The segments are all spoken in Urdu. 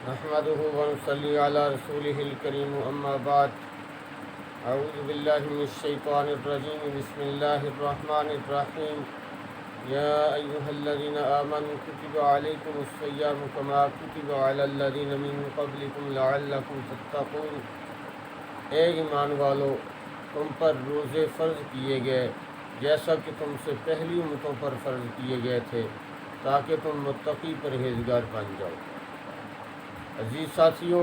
نحمده ونصلي على رسوله الكريم أما بعد أعوذ بالله من الشيطان الرجيم بسم الله الرحمن الرحيم يا أيها الذين آمنوا كتب عليكم الصيام كما كتب على الذين من قبلكم لعلكم تتقون۔ اے ایمان والو، تم پر روزے فرض کیے گئے جیسا کہ تم سے پہلی امتوں پر فرض کیے گئے تھے تاکہ تم متقی پرہیزگار بن جاؤ۔ عزیز ساتھیو،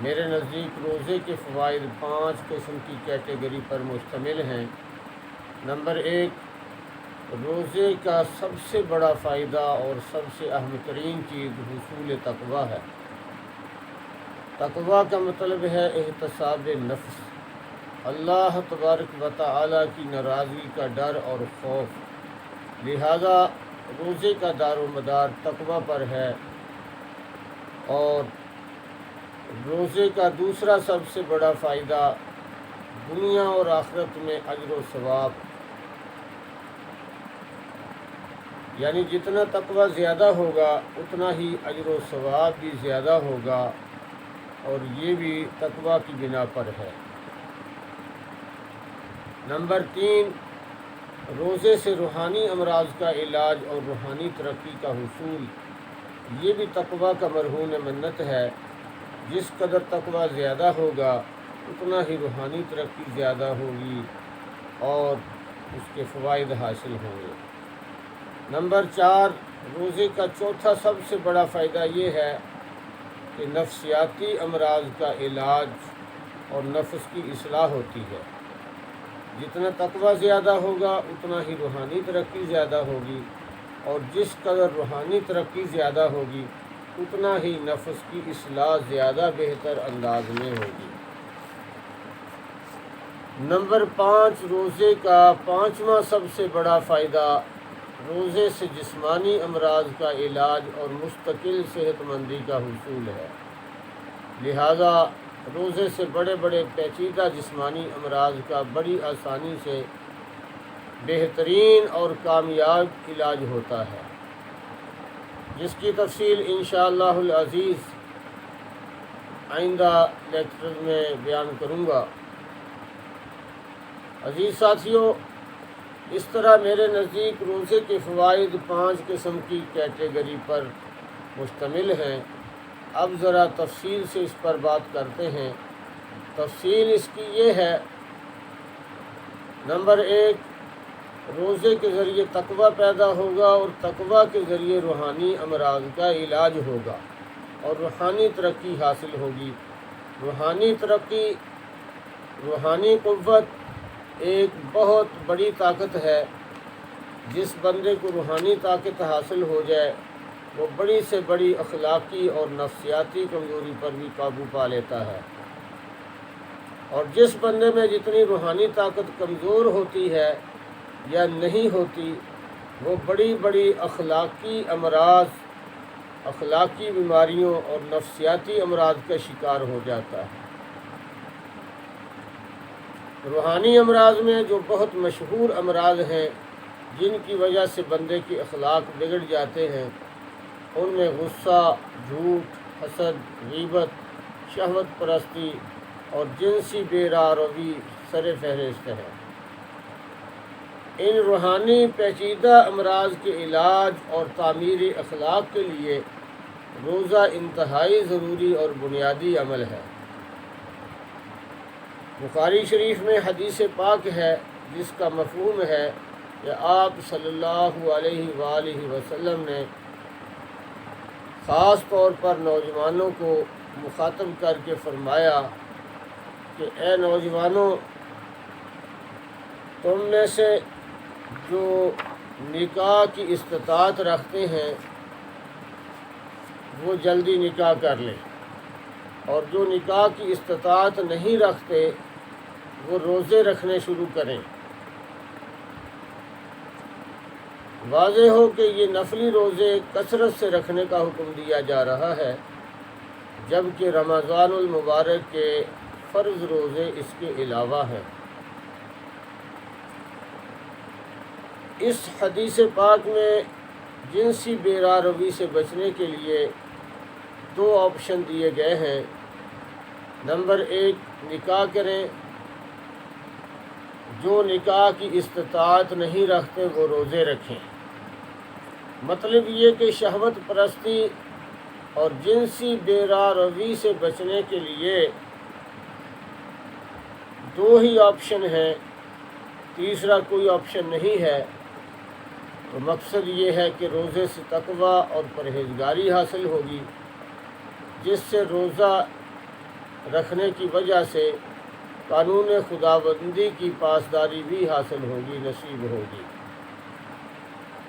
میرے نزدیک روزے کے فوائد 5 قسم کی کیٹیگری پر مشتمل ہیں۔ نمبر 1، روزے کا سب سے بڑا فائدہ اور سب سے اہم ترین چیز حصول تقویٰ ہے۔ تقویٰ کا مطلب ہے احتساب نفس، اللہ تبارک و تعالی کی ناراضگی کا ڈر اور خوف، لہذا روزے کا دار و مدار تقویٰ پر ہے۔ اور روزے کا دوسرا سب سے بڑا فائدہ دنیا اور آخرت میں اجر و ثواب، یعنی جتنا تقویٰ زیادہ ہوگا اتنا ہی اجر و ثواب بھی زیادہ ہوگا، اور یہ بھی تقویٰ کی بنا پر ہے۔ نمبر 3، روزے سے روحانی امراض کا علاج اور روحانی ترقی کا حصول، یہ بھی تقویٰ کا مرہون منت ہے۔ جس قدر تقویٰ زیادہ ہوگا اتنا ہی روحانی ترقی زیادہ ہوگی اور اس کے فوائد حاصل ہوں گے۔ نمبر 4، روزے کا چوتھا سب سے بڑا فائدہ یہ ہے کہ نفسیاتی امراض کا علاج اور نفس کی اصلاح ہوتی ہے۔ جتنا تقویٰ زیادہ ہوگا اتنا ہی روحانی ترقی زیادہ ہوگی، اور جس قدر روحانی ترقی زیادہ ہوگی اتنا ہی نفس کی اصلاح زیادہ بہتر انداز میں ہوگی۔ نمبر 5، روزے کا 5واں سب سے بڑا فائدہ روزے سے جسمانی امراض کا علاج اور مستقل صحت مندی کا حصول ہے۔ لہذا روزے سے بڑے بڑے پیچیدہ جسمانی امراض کا بڑی آسانی سے بہترین اور کامیاب علاج ہوتا ہے، جس کی تفصیل انشاءاللہ العزیز آئندہ لیکچر میں بیان کروں گا۔ عزیز ساتھیو، اس طرح میرے نزدیک روزے کے فوائد 5 قسم کی کیٹیگری پر مشتمل ہیں۔ اب ذرا تفصیل سے اس پر بات کرتے ہیں۔ تفصیل اس کی یہ ہے، نمبر 1، روزے کے ذریعے تقویٰ پیدا ہوگا اور تقویٰ کے ذریعے روحانی امراض کا علاج ہوگا اور روحانی ترقی حاصل ہوگی۔ روحانی ترقی، روحانی قوت ایک بہت بڑی طاقت ہے۔ جس بندے کو روحانی طاقت حاصل ہو جائے وہ بڑی سے بڑی اخلاقی اور نفسیاتی کمزوری پر بھی قابو پا لیتا ہے، اور جس بندے میں جتنی روحانی طاقت کمزور ہوتی ہے یا نہیں ہوتی، وہ بڑی بڑی اخلاقی امراض، اخلاقی بیماریوں اور نفسیاتی امراض کا شکار ہو جاتا ہے۔ روحانی امراض میں جو بہت مشہور امراض ہیں جن کی وجہ سے بندے کے اخلاق بگڑ جاتے ہیں، ان میں غصہ، جھوٹ، حسد، غیبت، شہوت پرستی اور جنسی بے راہ روی سر فہرست ہے۔ ان روحانی پیچیدہ امراض کے علاج اور تعمیر اخلاق کے لیے روزہ انتہائی ضروری اور بنیادی عمل ہے۔ بخاری شریف میں حدیث پاک ہے جس کا مفہوم ہے کہ آپ صلی اللہ علیہ وآلہ وسلم نے خاص طور پر نوجوانوں کو مخاطب کر کے فرمایا کہ اے نوجوانوں، تم میں سے جو نکاح کی استطاعت رکھتے ہیں وہ جلدی نکاح کر لیں، اور جو نکاح کی استطاعت نہیں رکھتے وہ روزے رکھنے شروع کریں۔ واضح ہو کہ یہ نفلی روزے کثرت سے رکھنے کا حکم دیا جا رہا ہے، جبکہ رمضان المبارک کے فرض روزے اس کے علاوہ ہیں۔ اس حدیث پاک میں جنسی بے راہ روی سے بچنے کے لیے دو آپشن دیے گئے ہیں۔ نمبر 1 نکاح کریں، جو نکاح کی استطاعت نہیں رکھتے وہ روزے رکھیں۔ مطلب یہ کہ شہوت پرستی اور جنسی بے راہ روی سے بچنے کے لیے دو ہی آپشن ہیں، تیسرا کوئی آپشن نہیں ہے۔ تو مقصد یہ ہے کہ روزے سے تقویٰ اور پرہیزگاری حاصل ہوگی، جس سے روزہ رکھنے کی وجہ سے قانون خداوندی کی پاسداری بھی حاصل ہوگی، نصیب ہوگی۔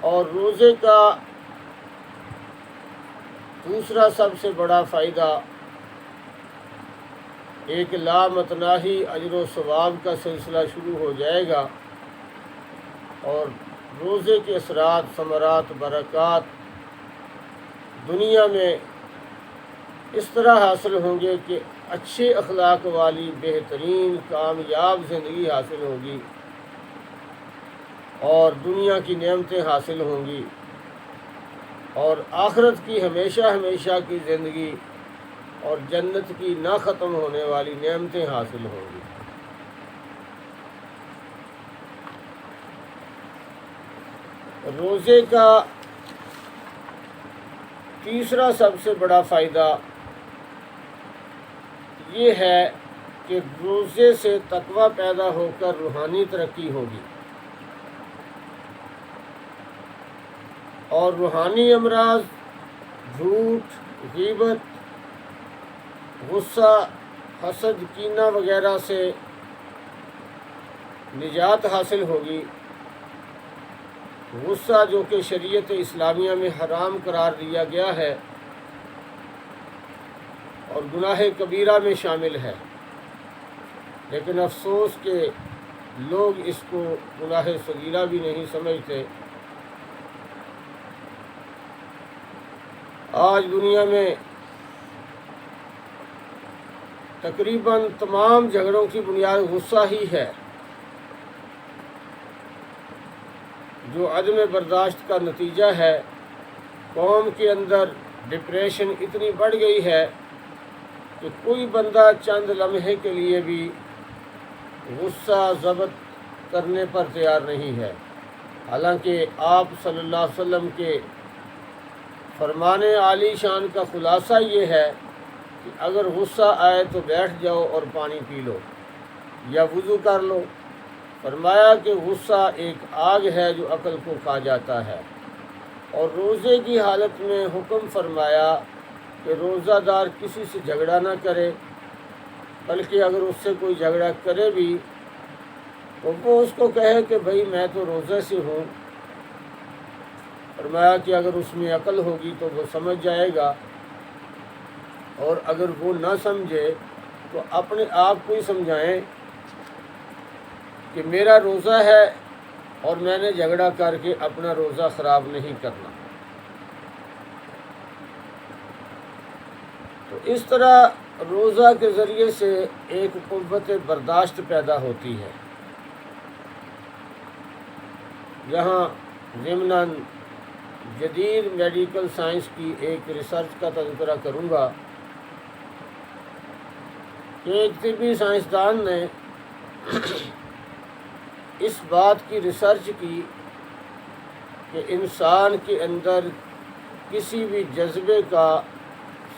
اور روزے کا دوسرا سب سے بڑا فائدہ ایک لامتناہی اجر و ثواب کا سلسلہ شروع ہو جائے گا، اور روزے کے اثرات، ثمرات، برکات دنیا میں اس طرح حاصل ہوں گے کہ اچھے اخلاق والی بہترین کامیاب زندگی حاصل ہوگی، اور دنیا کی نعمتیں حاصل ہوں گی، اور آخرت کی ہمیشہ ہمیشہ کی زندگی اور جنت کی نہ ختم ہونے والی نعمتیں حاصل ہوں گی۔ روزے کا تیسرا سب سے بڑا فائدہ یہ ہے کہ روزے سے تقویٰ پیدا ہو کر روحانی ترقی ہوگی، اور روحانی امراض، جھوٹ، غیبت، غصہ، حسد، کینہ وغیرہ سے نجات حاصل ہوگی۔ غصہ جو کہ شریعت اسلامیہ میں حرام قرار دیا گیا ہے اور گناہ کبیرہ میں شامل ہے، لیکن افسوس کہ لوگ اس کو گناہ صغیرہ بھی نہیں سمجھتے۔ آج دنیا میں تقریباً تمام جھگڑوں کی بنیاد غصہ ہی ہے، جو عدم برداشت کا نتیجہ ہے۔ قوم کے اندر ڈپریشن اتنی بڑھ گئی ہے کہ کوئی بندہ چند لمحے کے لیے بھی غصہ ضبط کرنے پر تیار نہیں ہے، حالانکہ آپ صلی اللہ علیہ وسلم کے فرمان عالی شان کا خلاصہ یہ ہے کہ اگر غصہ آئے تو بیٹھ جاؤ اور پانی پی لو یا وضو کر لو۔ فرمایا کہ غصہ ایک آگ ہے جو عقل کو کھا جاتا ہے، اور روزے کی حالت میں حکم فرمایا کہ روزہ دار کسی سے جھگڑا نہ کرے، بلکہ اگر اس سے کوئی جھگڑا کرے بھی تو وہ اس کو کہے کہ بھئی میں تو روزے سے ہوں۔ فرمایا کہ اگر اس میں عقل ہوگی تو وہ سمجھ جائے گا، اور اگر وہ نہ سمجھے تو اپنے آپ کو ہی سمجھائیں کہ میرا روزہ ہے اور میں نے جھگڑا کر کے اپنا روزہ خراب نہیں کرنا۔ تو اس طرح روزہ کے ذریعے سے ایک قوت برداشت پیدا ہوتی ہے۔ یہاں ضمناً جدید میڈیکل سائنس کی ایک ریسرچ کا تذکرہ کروں گا کہ ایک طبی سائنسدان نے اس بات کی ریسرچ کی کہ انسان کے اندر کسی بھی جذبے کا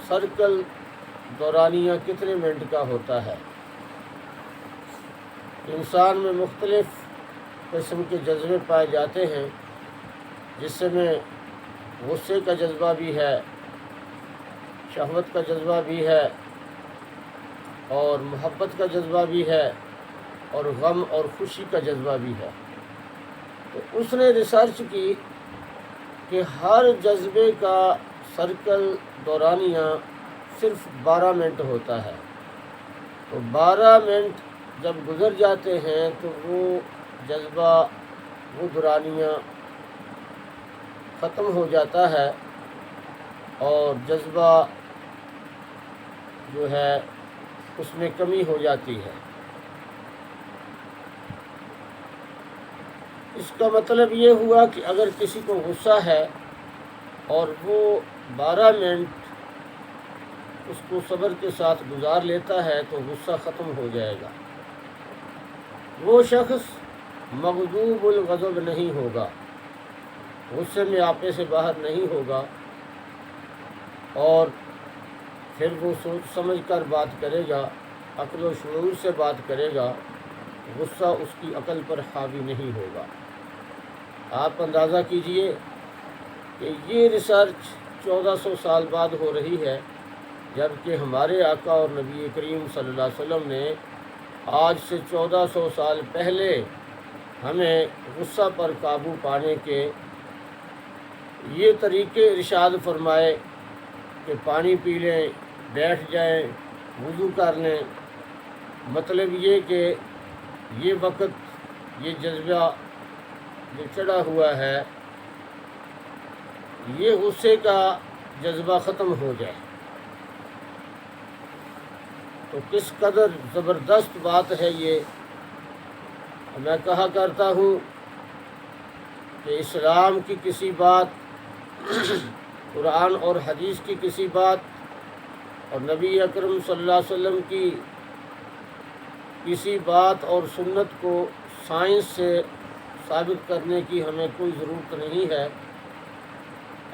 سرکل دورانیہ کتنے منٹ کا ہوتا ہے۔ انسان میں مختلف قسم کے جذبے پائے جاتے ہیں، جس میں غصے کا جذبہ بھی ہے، شہوت کا جذبہ بھی ہے، اور محبت کا جذبہ بھی ہے، اور غم اور خوشی کا جذبہ بھی ہے۔ تو اس نے ریسرچ کی کہ ہر جذبے کا سرکل دورانیہ صرف 12 منٹ ہوتا ہے۔ تو 12 منٹ جب گزر جاتے ہیں تو وہ جذبہ، وہ دورانیہ ختم ہو جاتا ہے، اور جذبہ جو ہے اس میں کمی ہو جاتی ہے۔ اس کا مطلب یہ ہوا کہ اگر کسی کو غصہ ہے اور وہ 12 منٹ اس کو صبر کے ساتھ گزار لیتا ہے تو غصہ ختم ہو جائے گا۔ وہ شخص مغضوب الغضب نہیں ہوگا، غصے میں آپے سے باہر نہیں ہوگا، اور پھر وہ سوچ سمجھ کر بات کرے گا، عقل و شعور سے بات کرے گا، غصہ اس کی عقل پر حاوی نہیں ہوگا۔ آپ اندازہ کیجئے کہ یہ ریسرچ 1400 سال بعد ہو رہی ہے، جبکہ ہمارے آقا اور نبی کریم صلی اللہ علیہ وسلم نے آج سے 1400 سال پہلے ہمیں غصہ پر قابو پانے کے یہ طریقے ارشاد فرمائے کہ پانی پی لیں، بیٹھ جائیں، وضو کر لیں۔ مطلب یہ کہ یہ وقت یہ جذبہ جو چڑھا ہوا ہے، یہ غصے کا جذبہ ختم ہو جائے۔ تو کس قدر زبردست بات ہے یہ۔ میں کہا کرتا ہوں کہ اسلام کی کسی بات، قرآن اور حدیث کی کسی بات، اور نبی اکرم صلی اللہ علیہ وسلم کی کسی بات اور سنت کو سائنس سے ثابت کرنے کی ہمیں کوئی ضرورت نہیں ہے،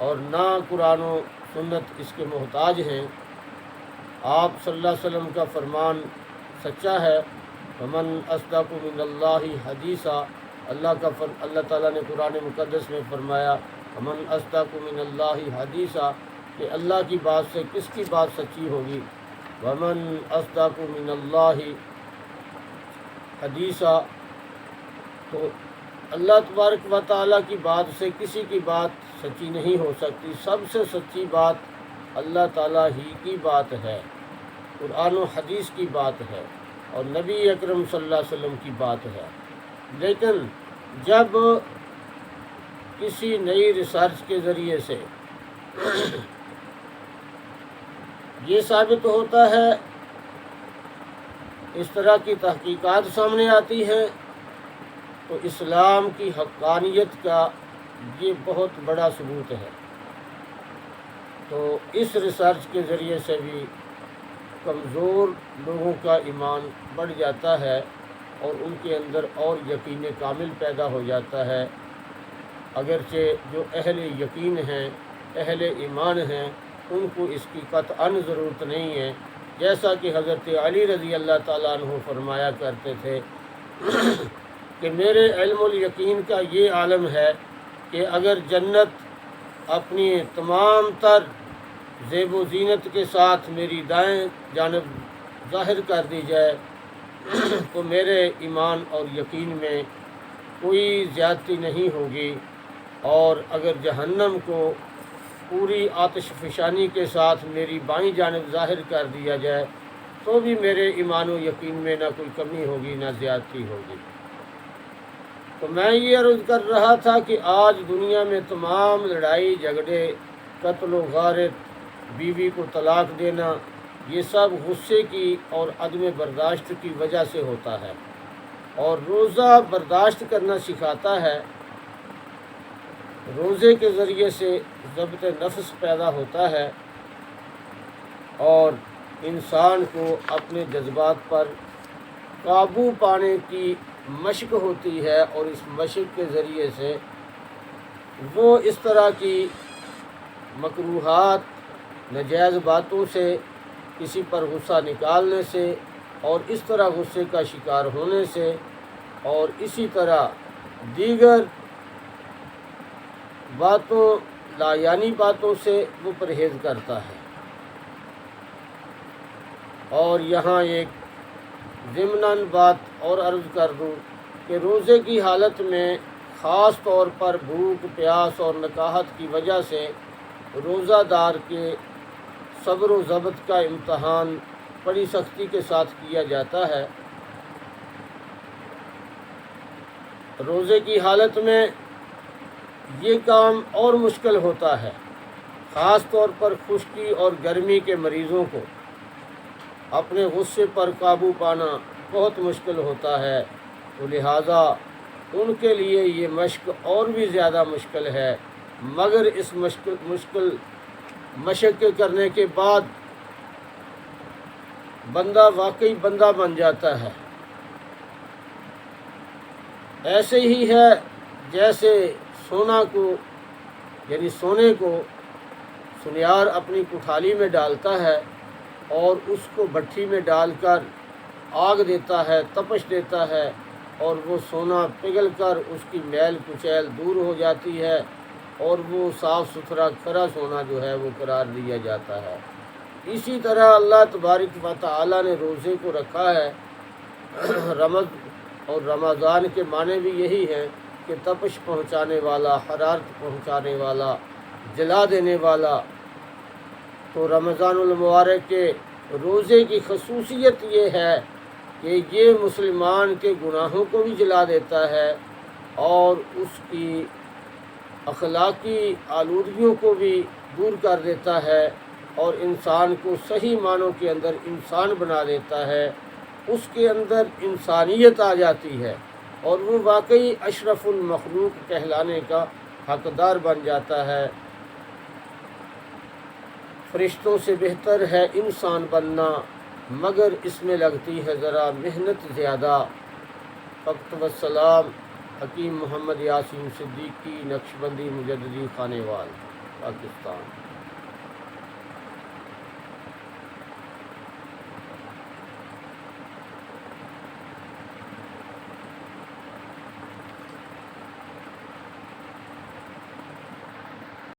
اور نہ قرآن و سنت اس کے محتاج ہیں۔ آپ صلی اللہ علیہ وسلم کا فرمان سچا ہے، ومن اصدق من اللہ حدیثا، اللہ تعالیٰ نے قرآن مقدس میں فرمایا ومن اصدق من اللہ حدیثا، کہ اللہ کی بات سے کس کی بات سچی ہوگی۔ ومن اصدق من اللہ حدیثا، تو اللہ تبارک و تعالیٰ کی بات سے کسی کی بات سچی نہیں ہو سکتی۔ سب سے سچی بات اللہ تعالیٰ ہی کی بات ہے، قرآن و حدیث کی بات ہے، اور نبی اکرم صلی اللہ علیہ وسلم کی بات ہے۔ لیکن جب کسی نئی ریسرچ کے ذریعے سے یہ ثابت ہوتا ہے، اس طرح کی تحقیقات سامنے آتی ہیں، تو اسلام کی حقانیت کا یہ بہت بڑا ثبوت ہے۔ تو اس ریسرچ کے ذریعے سے بھی کمزور لوگوں کا ایمان بڑھ جاتا ہے، اور ان کے اندر اور یقین کامل پیدا ہو جاتا ہے۔ اگرچہ جو اہل یقین ہیں، اہل ایمان ہیں، ان کو اس کی قطعاً ضرورت نہیں ہے، جیسا کہ حضرت علی رضی اللہ تعالیٰ عنہ فرمایا کرتے تھے کہ میرے علم الیقین کا یہ عالم ہے کہ اگر جنت اپنی تمام تر زیب و زینت کے ساتھ میری دائیں جانب ظاہر کر دی جائے تو میرے ایمان اور یقین میں کوئی زیادتی نہیں ہوگی، اور اگر جہنم کو پوری آتش فشانی کے ساتھ میری بائیں جانب ظاہر کر دیا جائے تو بھی میرے ایمان و یقین میں نہ کوئی کمی ہوگی نہ زیادتی ہوگی۔ تو میں یہ عرض کر رہا تھا کہ آج دنیا میں تمام لڑائی جھگڑے، قتل و غارت، بیوی کو طلاق دینا، یہ سب غصے کی اور عدم برداشت کی وجہ سے ہوتا ہے، اور روزہ برداشت کرنا سکھاتا ہے۔ روزے کے ذریعے سے ضبط نفس پیدا ہوتا ہے، اور انسان کو اپنے جذبات پر قابو پانے کی مشق ہوتی ہے، اور اس مشق کے ذریعے سے وہ اس طرح کی مکروہات، ناجائز باتوں سے، کسی پر غصہ نکالنے سے، اور اس طرح غصے کا شکار ہونے سے، اور اسی طرح دیگر باتوں، لایانی باتوں سے وہ پرہیز کرتا ہے۔ اور یہاں ایک ضمناً بات اور عرض کر دوں کہ روزے کی حالت میں خاص طور پر بھوک، پیاس اور نکاہت کی وجہ سے روزہ دار کے صبر و ضبط کا امتحان بڑی سختی کے ساتھ کیا جاتا ہے۔ روزے کی حالت میں یہ کام اور مشکل ہوتا ہے، خاص طور پر خشکی اور گرمی کے مریضوں کو اپنے غصے پر قابو پانا بہت مشکل ہوتا ہے، تو لہٰذا ان کے لیے یہ مشق اور بھی زیادہ مشکل ہے۔ مگر اس مشق کرنے کے بعد بندہ واقعی بندہ بن جاتا ہے۔ ایسے ہی ہے جیسے سونے کو سنیار اپنی کٹھالی میں ڈالتا ہے اور اس کو بھٹی میں ڈال کر آگ دیتا ہے، تپش دیتا ہے، اور وہ سونا پگھل کر اس کی میل کچیل دور ہو جاتی ہے اور وہ صاف ستھرا کھرا سونا جو ہے وہ قرار دیا جاتا ہے۔ اسی طرح اللہ تبارک و تعالی نے روزے کو رکھا ہے۔ اور رمضان کے معنی بھی یہی ہیں کہ تپش پہنچانے والا، حرارت پہنچانے والا، جلا دینے والا۔ تو رمضان المبارک کے روزے کی خصوصیت یہ ہے کہ یہ مسلمان کے گناہوں کو بھی جلا دیتا ہے اور اس کی اخلاقی آلودگیوں کو بھی دور کر دیتا ہے اور انسان کو صحیح معنوں کے اندر انسان بنا دیتا ہے، اس کے اندر انسانیت آ جاتی ہے اور وہ واقعی اشرف المخلوق کہلانے کا حقدار بن جاتا ہے۔ فرشتوں سے بہتر ہے انسان بننا، مگر اس میں لگتی ہے ذرا محنت زیادہ۔ فقط والسلام، حکیم محمد یاسین صدیقی، نقشبندی مجددی، خانیوال، پاکستان۔